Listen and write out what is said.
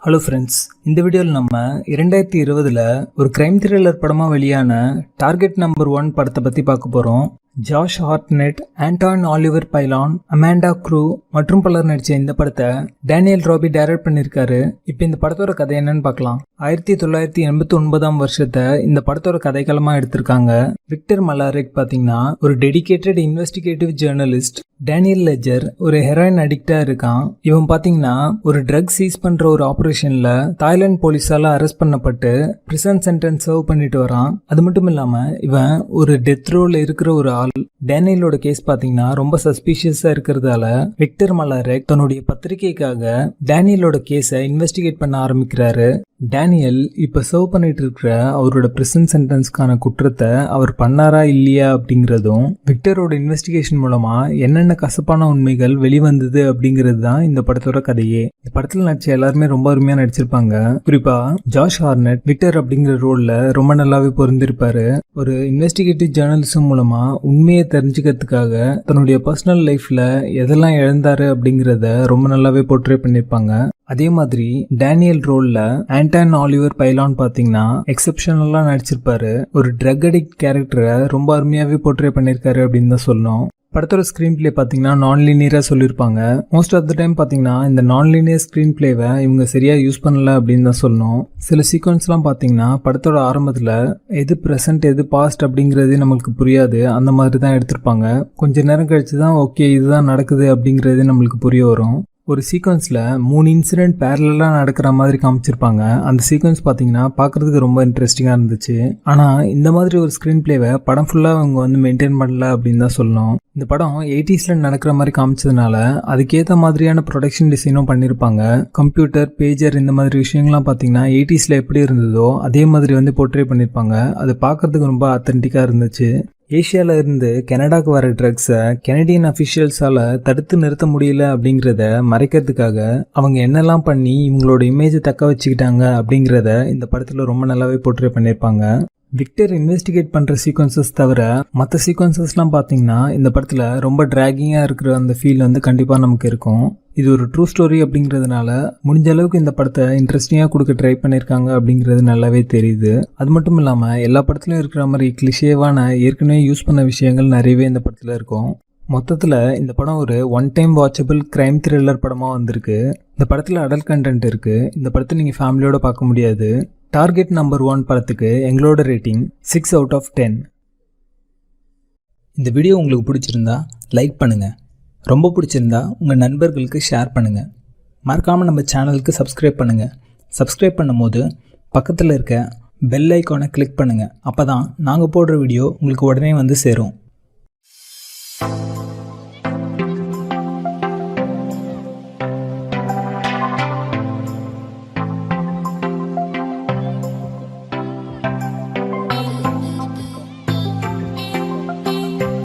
Hello friends, இந்த வீடியோவில் நம்ம 2020 ஒரு கிரைம் த்ரில்லர் படமாக வெளியான டார்கெட் நம்பர் 1 படத்தை பற்றி பார்க்க போகிறோம். ஜாஷ் ஹார்ட்னெட், ஆண்டான் ஆலிவர் பைலான், அமாண்டா க்ரூ மற்றும் பலர் நடிச்ச இந்த படத்தை டேனியல் ராபி டைரக்ட் பண்ணியிருக்காரு. இப்போ இந்த படத்தோட கதை என்னன்னு பார்க்கலாம். 1989 வருஷத்தை இந்த படத்தோட கதைக்களமாக எடுத்திருக்காங்க. விக்டர் மலாரெக் பார்த்தீங்கன்னா ஒரு dedicated investigative journalist. Daniel ledger ஒரு ஹெராயின் அடிக்டா இருக்கான். இவன் பாத்தீங்கன்னா ஒரு ட்ரக் சீஸ் பண்ற ஒரு ஆபரேஷன்ல தாய்லாந்து போலீஸால அரெஸ்ட் பண்ணப்பட்டு பிரிசன் சென்டென்ஸ் சர்வ் பண்ணிட்டு வரான். அது மட்டும் இல்லாம இவன் ஒரு டெத் ரோல இருக்கிற ஒரு ஆள். டேனியலோட கேஸ் பாத்தீங்கன்னா ரொம்ப சஸ்பீஷியஸா இருக்கிறதால விக்டர் மலாரெக் தன்னுடைய பத்திரிகைக்காக டேனியலோட கேஸை இன்வெஸ்டிகேட் பண்ண ஆரம்பிக்கிறாரு. டேனியல் இப்ப சர்வ் பண்ணிட்டு இருக்கிற அவரோட பிரிசன் சென்டென்ஸ்க்கான குற்றத்தை அவர் பண்ணாரா இல்லையா அப்படிங்கறதும் விக்டரோட இன்வெஸ்டிகேஷன் மூலமா என்னென்ன கசப்பான உண்மைகள் வெளிவந்தது அப்படிங்கிறது தான் இந்த படத்தோட கதையே. இந்த படத்துல நடிச்ச எல்லாருமே ரொம்ப அருமையா நடிச்சிருப்பாங்க. குறிப்பா ஜாஷ் ஹார்ட்னெட் விக்டர் அப்படிங்கிற ரோல்ல ரொம்ப நல்லாவே பொருந்திருப்பாரு. ஒரு இன்வெஸ்டிகேட்டிவ் ஜேர்னலிசம் மூலமா உண்மையை தெரிஞ்சுக்கிறதுக்காக தன்னுடைய பர்சனல் லைஃப்ல எதெல்லாம் இழந்தாரு அப்படிங்கறத ரொம்ப நல்லாவே போர்ட்ரே பண்ணிருப்பாங்க. அதே மாதிரி டேனியல் ரோல்ல ஆண்டான் ஆலிவர் பைலான் பாத்தீங்கன்னா எக்ஸெப்ஷனலா நடிச்சிருப்பாரு. ஒரு ட்ரக் அடிக்ட் கேரக்டரை ரொம்ப அருமையாவே போர்ட்ரே பண்ணிருக்காரு அப்படின்னு தான் சொல்லணும். படத்தோட ஸ்க்ரீன் பிளே பார்த்தீங்கன்னா நான் லீனியரா சொல்லியிருப்பாங்க. மோஸ்ட் ஆஃப் த டைம் பார்த்தீங்கன்னா இந்த நான் லீனியர் ஸ்க்ரீன் பிளேவை இவங்க சரியா யூஸ் பண்ணல அப்படின்னு தான் சொல்லணும். சில சீக்வன்ஸ்லாம் பார்த்தீங்கன்னா படத்தோட ஆரம்பத்தில் எது ப்ரெசென்ட் எது பாஸ்ட் அப்படிங்கிறதே நம்மளுக்கு புரியாது. அந்த மாதிரி தான் எடுத்திருப்பாங்க. கொஞ்ச நேரம் கழிச்சு தான் ஓகே இதுதான் நடக்குது அப்படிங்கிறதே நம்மளுக்கு புரிய வரும். ஒரு சீக்வன்ஸில் 3 இன்சிடென்ட் பேரலாக நடக்கிற மாதிரி காமிச்சிருப்பாங்க. அந்த சீக்வன்ஸ் பார்த்தீங்கன்னா பார்க்குறதுக்கு ரொம்ப இன்ட்ரெஸ்டிங்காக இருந்துச்சு. ஆனால் இந்த மாதிரி ஒரு ஸ்க்ரீன் பிளேவை படம் ஃபுல்லாக அவங்க மெயின்டைன் பண்ணல அப்படின்னு தான் சொல்லணும். இந்த படம் 80s நடக்கிற மாதிரி காமிச்சதுனால அதுக்கேற்ற மாதிரியான ப்ரொடக்ஷன் டிசைனும் பண்ணியிருப்பாங்க. கம்ப்யூட்டர், பேஜர் இந்த மாதிரி விஷயங்கள்லாம் பார்த்தீங்கன்னா 80s எப்படி இருந்ததோ அதே மாதிரி போர்ட்ரே பண்ணியிருப்பாங்க. அது பார்க்குறதுக்கு ரொம்ப அத்தன்டிக்காக இருந்துச்சு. ஏஷியால இருந்து கனடாக்கு வர ட்ரக்ஸை கெனடியன் அஃபிஷியல்ஸால தடுத்து நிறுத்த முடியல அப்படிங்கிறத மறைக்கிறதுக்காக அவங்க என்னெல்லாம் பண்ணி இவங்களோட இமேஜை தக்க வச்சுக்கிட்டாங்க அப்படிங்கிறத இந்த படத்துல ரொம்ப நல்லாவே போர்ட்ரே பண்ணியிருப்பாங்க. விக்டர் இன்வெஸ்டிகேட் பண்ற சீக்வன்சஸ் தவிர மற்ற சீக்வன்சஸ்லாம் பார்த்தீங்கன்னா இந்த படத்துல ரொம்ப டிராகிங்காக இருக்கிற அந்த ஃபீல் கண்டிப்பா நமக்கு இருக்கும். இது ஒரு ட்ரூ ஸ்டோரி அப்படிங்கிறதுனால முடிஞ்ச அளவுக்கு இந்த படத்தை இன்ட்ரெஸ்டிங்காக கொடுக்க ட்ரை பண்ணியிருக்காங்க அப்படிங்கிறது நல்லாவே தெரியுது. அது மட்டும் இல்லாமல் எல்லா படத்துலையும் இருக்கிற மாதிரி கிளிஷேவான ஏற்கனவே யூஸ் பண்ண விஷயங்கள் நிறையவே இந்த படத்தில் இருக்கும். மொத்தத்தில் இந்த படம் ஒரு one time watchable crime thriller படமாக வந்திருக்கு. இந்த படத்தில் அடல்ட் கண்டென்ட் இருக்குது. இந்த படத்தை நீங்கள் ஃபேமிலியோட பார்க்க முடியாது. டார்கெட் நம்பர் 1 படத்துக்கு எங்களோட ரேட்டிங் 6 out of 10. இந்த வீடியோ உங்களுக்கு பிடிச்சிருந்தா லைக் பண்ணுங்கள். ரொம்ப பிடிச்சிருந்தா உங்கள் நண்பர்களுக்கு ஷேர் பண்ணுங்கள். மறக்காமல் நம்ம சேனலுக்கு சப்ஸ்கிரைப் பண்ணுங்கள். சப்ஸ்கிரைப் பண்ணும்போது பக்கத்தில் இருக்க பெல் ஐக்கானை கிளிக் பண்ணுங்கள். அப்போ தான் நாங்கள் போடுற வீடியோ உங்களுக்கு உடனே சேரும்.